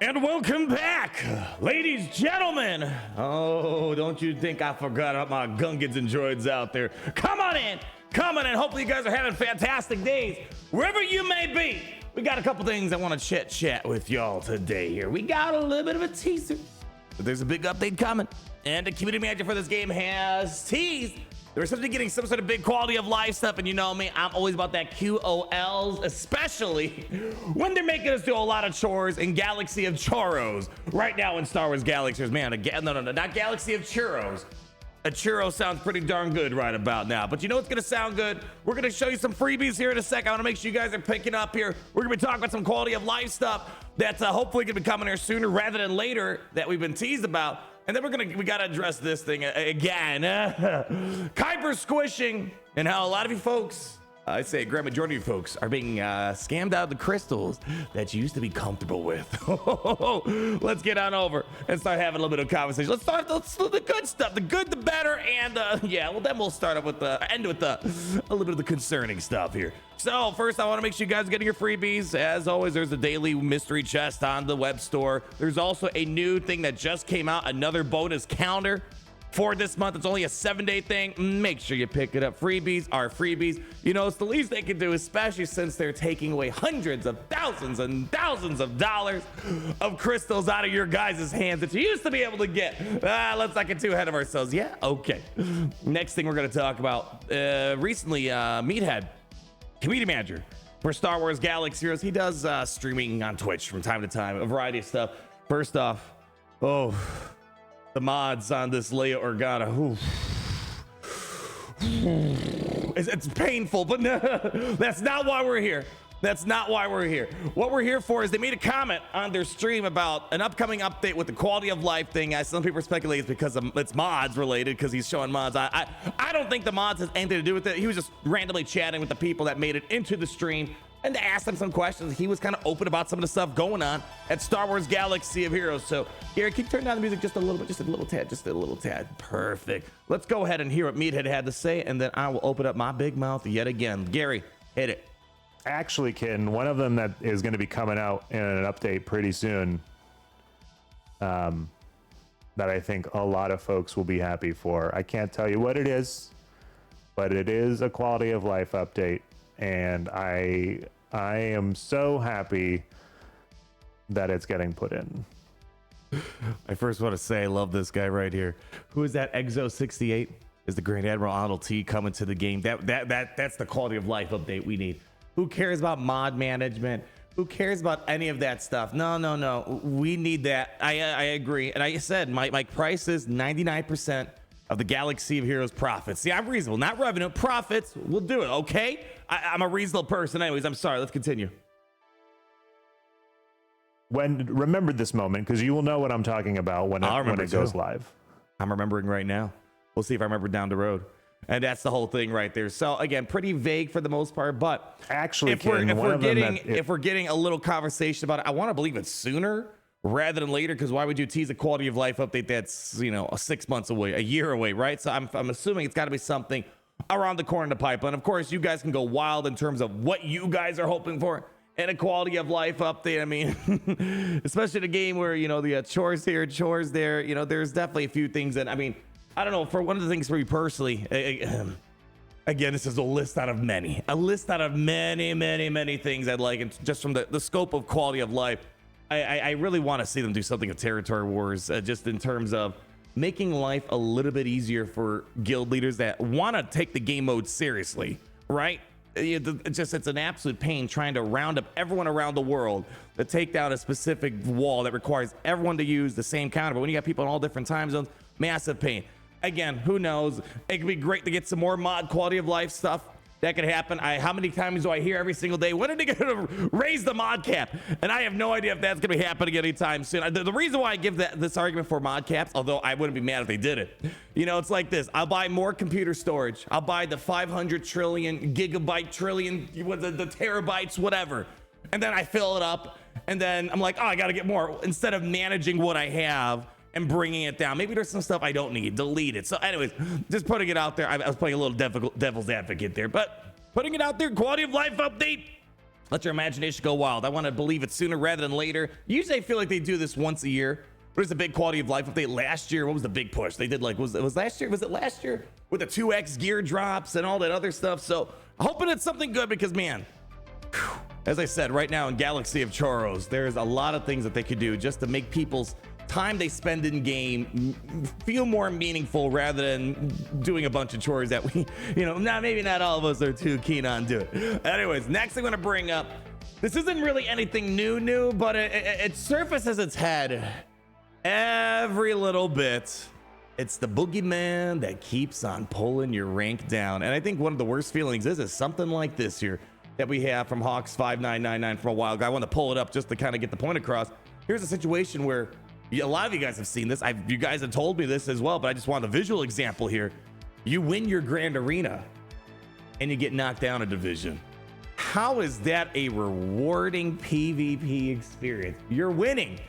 And welcome back, ladies, gentlemen. Oh, don't you think I forgot about my Gungans and droids out there? Come on in. Hopefully you guys are having fantastic days, wherever you may be. We got a couple things I want to chat with y'all today here. We got a little bit of a teaser, but there's a big update coming. And the community manager for this game has teased we're supposed to be getting some sort of big quality of life stuff, and you know me, I'm always about that QOLs, especially when they're making us do a lot of chores in Galaxy of Churros. Right now in Star Wars Galaxies, man, no, not Galaxy of Churros. A churro sounds pretty darn good right about now, but you know what's gonna sound good? We're gonna show you some freebies here in a sec. I wanna make sure you guys are picking up here. We're gonna be talking about some quality of life stuff that's hopefully gonna be coming here sooner rather than later that we've been teased about. And then we gotta address this thing again. Kyber squishing and how a lot of you folks, I say a great majority of you folks, are being scammed out of the crystals that you used to be comfortable with. Let's get on over and start having a little bit of conversation. Let's start with the good stuff, the good, the better, and yeah, well then we'll start up with end with a little bit of the concerning stuff here. So first, I want to make sure you guys are getting your freebies. As always, there's a daily mystery chest on the web store. There's also a new thing that just came out, another bonus counter for this month. It's only a 7-day thing. Make sure you pick it up. Freebies are freebies. You know, it's the least they can do, especially since they're taking away hundreds of thousands and thousands of dollars of crystals out of your guys' hands that you used to be able to get. Let's not get too ahead of ourselves. Yeah, okay. Next thing we're going to talk about. Recently, Meathead, community manager for Star Wars Galaxy Heroes, he does streaming on Twitch from time to time, a variety of stuff. First off, the mods on this Leia Organa. It's painful, but no, that's not why we're here. That's not why we're here. What we're here for is they made a comment on their stream about an upcoming update with the quality of life thing. Some people speculate it's because it's mods related, because he's showing mods. I don't think the mods has anything to do with it. He was just randomly chatting with the people that made it into the stream and to ask them some questions. He was kind of open about some of the stuff going on at Star Wars Galaxy of Heroes. So Gary, can you turn down the music just a little bit, just a little tad. Perfect. Let's go ahead and hear what Meathead had to say, and then I will open up my big mouth yet again. Gary, hit it. Actually, Ken, one of them that is going to be coming out in an update pretty soon, that I think a lot of folks will be happy for. I can't tell you what it is, but it is a quality of life update, and I am so happy that it's getting put in. I first want to say I love this guy right here. Who is that? Exo68 is the Grand Admiral Arnold T coming to the game. That's the quality of life update we need. Who cares about mod management? Who cares about any of that stuff? No. We need that. I agree. And I said my price is 99% of the Galaxy of Heroes profits. See, I'm reasonable, not revenue, profits. We'll do it, okay? I'm a reasonable person anyways. I'm sorry. Let's continue. Remember this moment, because you will know what I'm talking about when it goes live. I'm remembering right now. We'll see if I remember down the road. And that's the whole thing right there. So again, pretty vague for the most part, but actually, if we're getting a little conversation about it, I want to believe it's sooner rather than later, because why would you tease a quality of life update that's 6 months away, a year away, right? So I'm assuming it's got to be something around the corner in the pipeline. Of course, you guys can go wild in terms of what you guys are hoping for and a quality of life update. I mean, especially in a game where the chores here, chores there. There's definitely a few things that I don't know. For one of the things for me personally, again, this is a list out of many things I'd like, and just from the scope of quality of life, I really want to see them do something with territory wars, just in terms of making life a little bit easier for guild leaders that want to take the game mode seriously, right? It's an absolute pain trying to round up everyone around the world to take down a specific wall that requires everyone to use the same counter. But when you got people in all different time zones, massive pain. Again, who knows? It could be great to get some more mod quality of life stuff. That could happen. How many times do I hear every single day, when are they going to raise the mod cap? And I have no idea if that's going to be happening anytime soon. The reason why I give this argument for mod caps, although I wouldn't be mad if they did it, it's like this. I'll buy more computer storage. I'll buy the 500 trillion gigabyte trillion, the terabytes, whatever. And then I fill it up. And then I'm like, I got to get more, instead of managing what I have and bringing it down. Maybe there's some stuff I don't need, delete it. So anyways, just putting it out there. I was playing a little devil's advocate there, but putting it out there, quality of life update. Let your imagination go wild. I want to believe it sooner rather than later. Usually I feel like they do this once a year. But it's a big quality of life update. Last year, what was the big push? They did like, was it last year with the 2x gear drops and all that other stuff? So hoping it's something good because, man, as I said, right now in Galaxy of Choros, there's a lot of things that they could do just to make people's time they spend in game feel more meaningful rather than doing a bunch of chores that we, maybe not all of us are too keen on doing. Anyways, next I'm going to bring up, this isn't really anything new, but it surfaces its head every little bit. It's the boogeyman that keeps on pulling your rank down. And I think one of the worst feelings is something like this here that we have from Hawks5999 from a while ago. I want to pull it up just to kind of get the point across. Here's a situation where a lot of you guys have seen this. You guys have told me this as well, but I just want a visual example here. You win your Grand Arena and you get knocked down a division. How is that a rewarding PvP experience? You're winning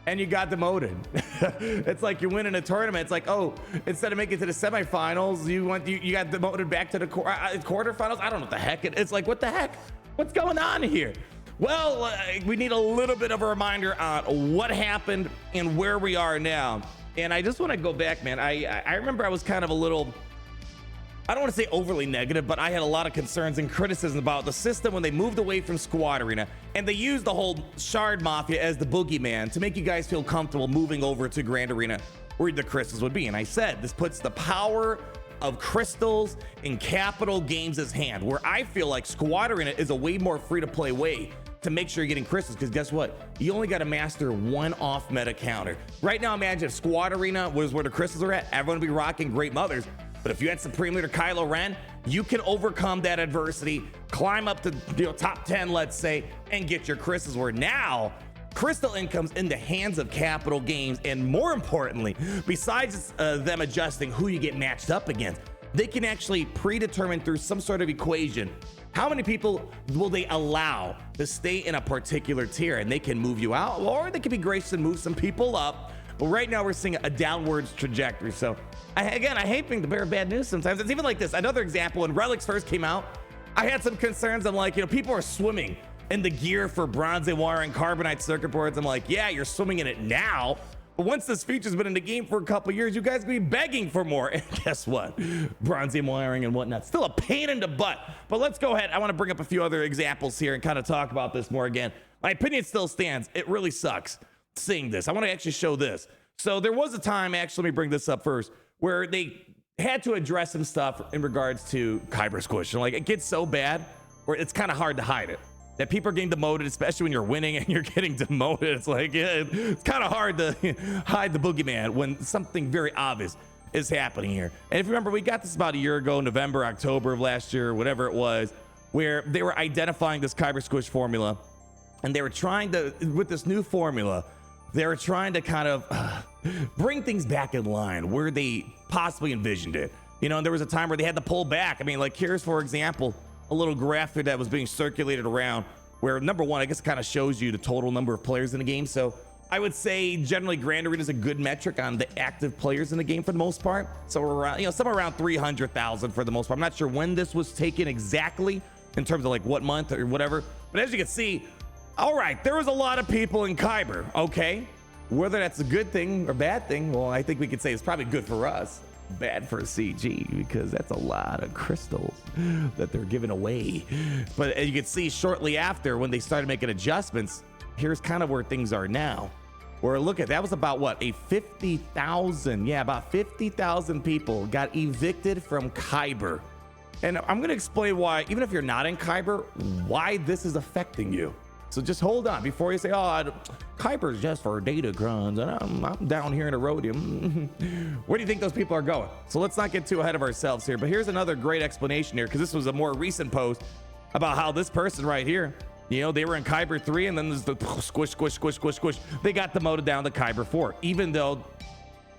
and you got demoted. It's like you're winning a tournament. It's like, oh, instead of making it to the semifinals, you got demoted back to the quarterfinals. I don't know what the heck it's like. What the heck? What's going on here? Well, we need a little bit of a reminder on what happened and where we are now. And I just want to go back, man. I remember I was kind of a little, I don't want to say overly negative, but I had a lot of concerns and criticism about the system when they moved away from Squad Arena and they used the whole Shard Mafia as the boogeyman to make you guys feel comfortable moving over to Grand Arena where the crystals would be. And I said, this puts the power of crystals in Capital Games' hand, where I feel like Squad Arena is a way more free-to-play way to make sure you're getting crystals, because guess what? You only got to master one off meta counter. Right now, imagine if Squad Arena was where the crystals are at, everyone would be rocking Great Mothers. But if you had Supreme Leader Kylo Ren, you can overcome that adversity, climb up to top 10, let's say, and get your crystals, where now crystal income's in the hands of Capital Games. And more importantly, besides them adjusting who you get matched up against, they can actually predetermine through some sort of equation how many people will they allow to stay in a particular tier, and they can move you out, or they can be gracious and move some people up. But right now we're seeing a downwards trajectory. So I hate being the bearer of bad news sometimes. It's even like this. Another example, when Relics first came out, I had some concerns. I'm like, people are swimming in the gear for bronze wire and carbonite circuit boards. I'm like, yeah, you're swimming in it now. But once this feature's been in the game for a couple years, you guys will be begging for more. And guess what? Bronze wiring and whatnot. Still a pain in the butt. But let's go ahead. I want to bring up a few other examples here and kind of talk about this more again. My opinion still stands. It really sucks seeing this. I want to actually show this. So there was a time, actually, let me bring this up first, where they had to address some stuff in regards to Kyber Squish. And like, it gets so bad where it's kind of hard to hide it. That people are getting demoted, especially when you're winning and you're getting demoted. It's like, it's kind of hard to hide the boogeyman when something very obvious is happening here. And if you remember, we got this about a year ago, November, October of last year, whatever it was, where they were identifying this Kyber Squish formula. And they were trying to, with this new formula, they were trying to kind of bring things back in line where they possibly envisioned it. And there was a time where they had to pull back. I mean, like, here's, for example, a little graphic that was being circulated around where, number one, I guess it kind of shows you the total number of players in the game. So I would say generally Grand Arena is a good metric on the active players in the game for the most part. So we're around, somewhere around 300,000 for the most part. I'm not sure when this was taken exactly in terms of like what month or whatever. But as you can see, all right, there was a lot of people in Kyber, okay? Whether that's a good thing or bad thing, well, I think we could say it's probably good for us. Bad for CG, because that's a lot of crystals that they're giving away. But as you can see, shortly after, when they started making adjustments, here's kind of where things are now. Where look at that, was about what, a 50,000, yeah, about 50,000 people got evicted from Kyber. And I'm going to explain why, even if you're not in Kyber, why this is affecting you. So just hold on before you say, oh, Kyber's just for data grunts, and I'm down here in Erodium. Where do you think those people are going? So let's not get too ahead of ourselves here. But here's another great explanation here, because this was a more recent post about how this person right here, they were in Kyber 3, and then there's the squish, squish, squish, squish, squish. They got demoted down to Kyber 4, even though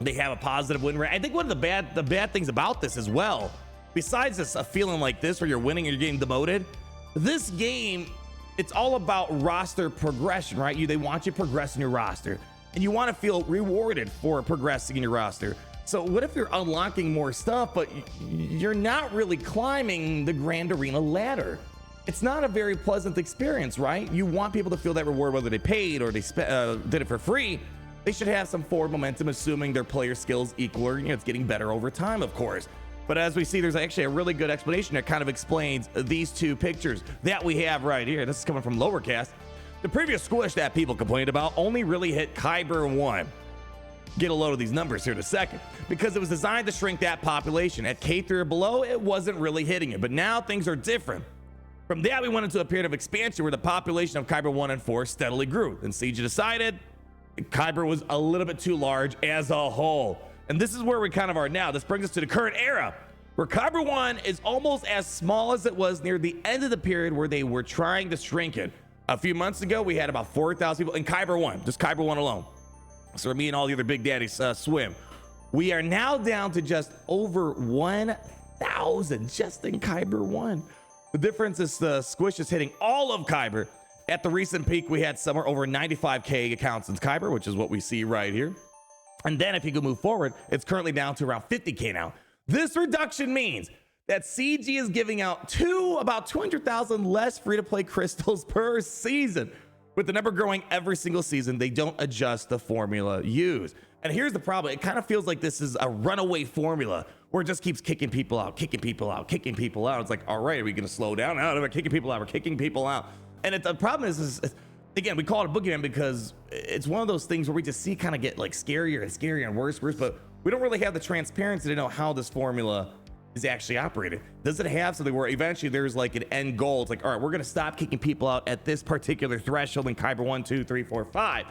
they have a positive win rate. I think one of the bad things about this as well, besides this, a feeling like this where you're winning and you're getting demoted, this game, it's all about roster progression, right? They want you to progress in your roster, and you want to feel rewarded for progressing in your roster. So what if you're unlocking more stuff, but you're not really climbing the Grand Arena ladder? it's not a very pleasant experience, right? You want people to feel that reward, whether they paid or they did it for free. They should have some forward momentum, assuming their player skills equal, or, it's getting better over time, of course. But as we see, there's actually a really good explanation that kind of explains these two pictures that we have right here. This is coming from Lowercast. The previous squish that people complained about only really hit Kyber 1. Get a load of these numbers here in a second, because it was designed to shrink that population. At K3 or below, it wasn't really hitting it, but now things are different. From that, we went into a period of expansion where the population of Kyber 1 and 4 steadily grew. Then CG decided Kyber was a little bit too large as a whole. And this is where we kind of are now. This brings us to the current era, where Kyber 1 is almost as small as it was near the end of the period where they were trying to shrink it. A few months ago, we had about 4,000 people in Kyber 1, just Kyber 1 alone. So me and all the other big daddies swim. We are now down to just over 1,000 just in Kyber 1. The difference is the squish is hitting all of Kyber. At the recent peak, we had somewhere over 95K accounts in Kyber, which is what we see right here. And then if you can move forward, it's currently down to around 50K now. This reduction means that CG is giving out about 200,000 less free-to-play crystals per season. With the number growing every single season, they don't adjust the formula used. And here's the problem. It kind of feels like this is a runaway formula where it just keeps kicking people out, kicking people out, kicking people out. It's like, all right, are we going to slow down? No, we're kicking people out. We're kicking people out. And the problem is, again, we call it a boogeyman because it's one of those things where we just see kind of get like scarier and scarier and worse, but we don't really have the transparency to know how this formula is actually operated. Does it have something where eventually there's like an end goal? It's like, all right, we're going to stop kicking people out at this particular threshold in Kyber 1, 2, 3, 4, 5.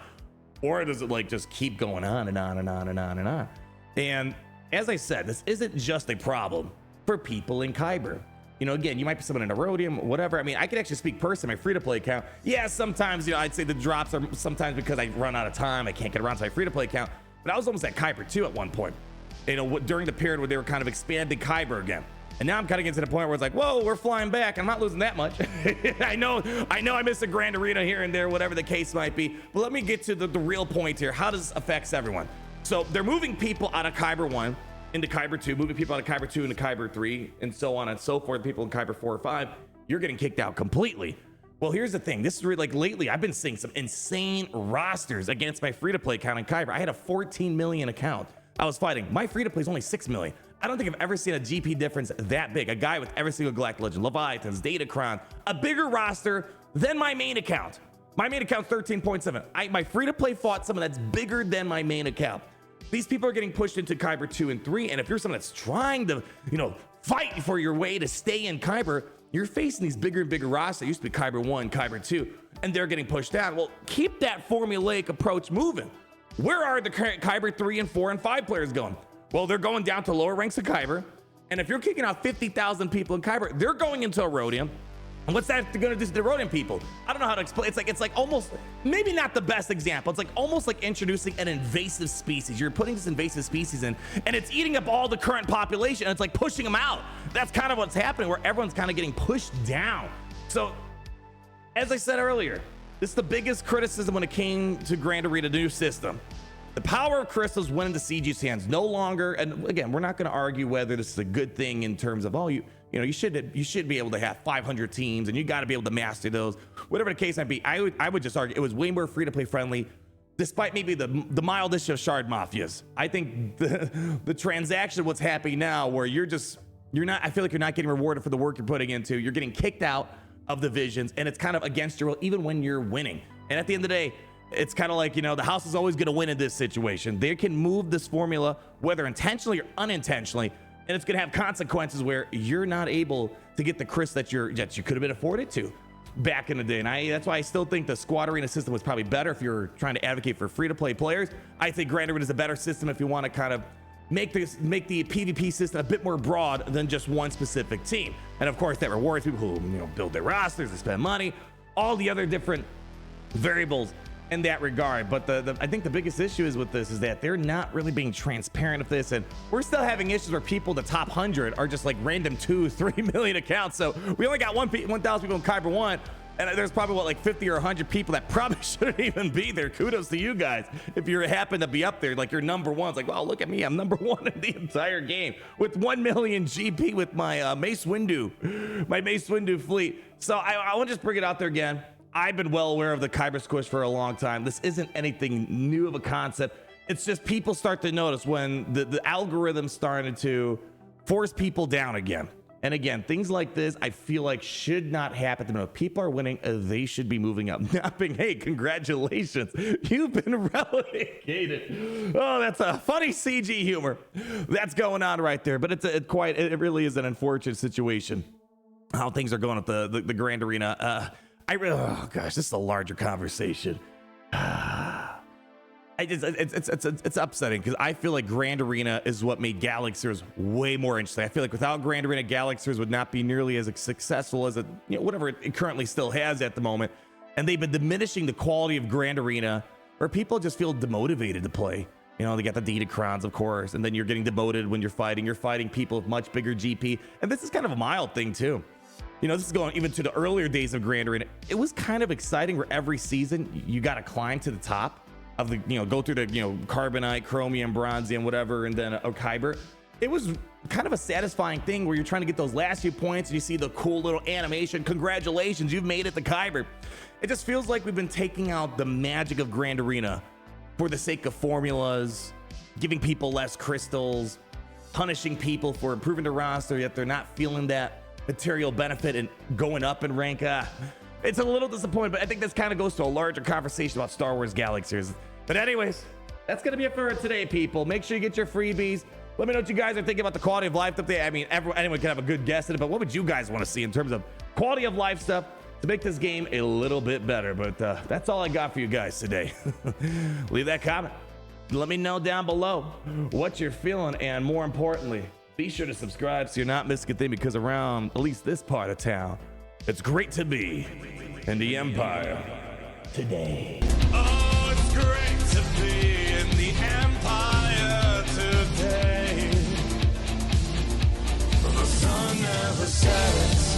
Or does it like just keep going on and on and on and on and on? And as I said, this isn't just a problem for people in Kyber. Again, you might be someone in a Rhodium, whatever. I mean, I can actually speak personally, my free-to-play account. Yeah, sometimes, I'd say the drops are sometimes because I run out of time. I can't get around to my free-to-play account. But I was almost at Kyber 2 at one point. During the period where they were kind of expanding Kyber again. And now I'm kind of getting to the point where it's like, whoa, we're flying back. I'm not losing that much. I know I missed a grand arena here and there, whatever the case might be. But let me get to the real point here. How this affects everyone. So they're moving people out of Kyber 1 into Kyber 2, moving people out of Kyber 2 into Kyber 3, and so on and so forth. People in Kyber 4 or 5, you're getting kicked out completely. Well, here's the thing. This is really, like, lately, I've been seeing some insane rosters against my free-to-play account in Kyber. I had a 14 million account I was fighting. My free-to-play is only 6 million. I don't think I've ever seen a GP difference that big. A guy with every single Galactic Legend, Leviathans, Datacron, a bigger roster than my main account. My main account's 13.7. My free-to-play fought someone that's bigger than my main account. These people are getting pushed into Kyber 2 and 3, and if you're someone that's trying to, fight for your way to stay in Kyber, you're facing these bigger and bigger rosters. It used to be Kyber 1, Kyber 2, and they're getting pushed down. Well, keep that formulaic approach moving. Where are the current Kyber 3 and 4 and 5 players going? Well, they're going down to lower ranks of Kyber, and if you're kicking out 50,000 people in Kyber, they're going into a Rhodium. And what's that going to do to the Rhodium people? I don't know how to explain. It's like almost, maybe not the best example. It's like almost like introducing an invasive species. You're putting this invasive species in, and it's eating up all the current population, and it's like pushing them out. That's kind of what's happening, where everyone's kind of getting pushed down. So, as I said earlier, this is the biggest criticism when it came to Grand Arena, the new system. The power of crystals went into CG's hands. No longer, and again, we're not going to argue whether this is a good thing in terms of, you should be able to have 500 teams, and you got to be able to master those. Whatever the case might be, I would just argue it was way more free-to-play friendly, despite maybe the mildest of shard mafias. I think the transaction, what's happening now, where I feel like you're not getting rewarded for the work you're putting into. You're getting kicked out of the visions, and it's kind of against your will, even when you're winning. And at the end of the day, it's kind of like, the house is always going to win in this situation. They can move this formula, whether intentionally or unintentionally, and it's going to have consequences where you're not able to get the Chris that you could have been afforded to back in the day. And that's why I still think the squad arena system was probably better if you're trying to advocate for free-to-play players. I think Grand Arena is a better system if you want to kind of make the PvP system a bit more broad than just one specific team. And of course, that rewards people who build their rosters, they spend money, all the other different variables in that regard. But I think the biggest issue is with this is that they're not really being transparent with this, and we're still having issues where people, the top 100, are just like random 2-3 million accounts. So we only got 1,000 people in Kyber 1, And there's probably what, like 50 or 100 people that probably shouldn't even be there. Kudos to you guys if you happen to be up there, like you're number one. It's like, wow, look at me, I'm number one in the entire game with 1 million GP with my Mace Windu fleet. So I want to just bring it out there again. I've been well aware of the Kyber Squish for a long time. This isn't anything new of a concept. It's just people start to notice when the algorithm's started to force people down again. And again, things like this, I feel like should not happen to them. If people are winning, they should be moving up. Not being, hey, congratulations, you've been relegated. Oh, that's a funny CG humor that's going on right there. But it really is an unfortunate situation how things are going at the Grand Arena. Oh gosh, this is a larger conversation. It's upsetting because I feel like Grand Arena is what made Galaxiers way more interesting. I feel like without Grand Arena, Galaxiers would not be nearly as successful as whatever it currently still has at the moment. And they've been diminishing the quality of Grand Arena, where people just feel demotivated to play. They got the Datacrons, of course, and then you're getting demoted when you're fighting. You're fighting people with much bigger GP, and this is kind of a mild thing too. This is going even to the earlier days of Grand Arena. It was kind of exciting where every season you got to climb to the top of the, go through the, Carbonite, Chromium, Bronzium, whatever, and then a Kyber. It was kind of a satisfying thing where you're trying to get those last few points and you see the cool little animation. Congratulations, you've made it to Kyber. It just feels like we've been taking out the magic of Grand Arena for the sake of formulas, giving people less crystals, punishing people for improving the roster, yet they're not feeling that material benefit and going up in rank. It's a little disappointing, but I think this kind of goes to a larger conversation about Star Wars Galaxies. But anyways, that's going to be it for today, people. Make sure you get your freebies. Let me know what you guys are thinking about the quality of life update. I mean, anyone can have a good guess at it, but what would you guys want to see in terms of quality of life stuff to make this game a little bit better? But that's all I got for you guys today. Leave that comment. Let me know down below what you're feeling, and more importantly, be sure to subscribe so you're not missing a thing, because around at least this part of town, it's great to be in the Empire today. Oh, it's great to be in the Empire today. The sun never sets.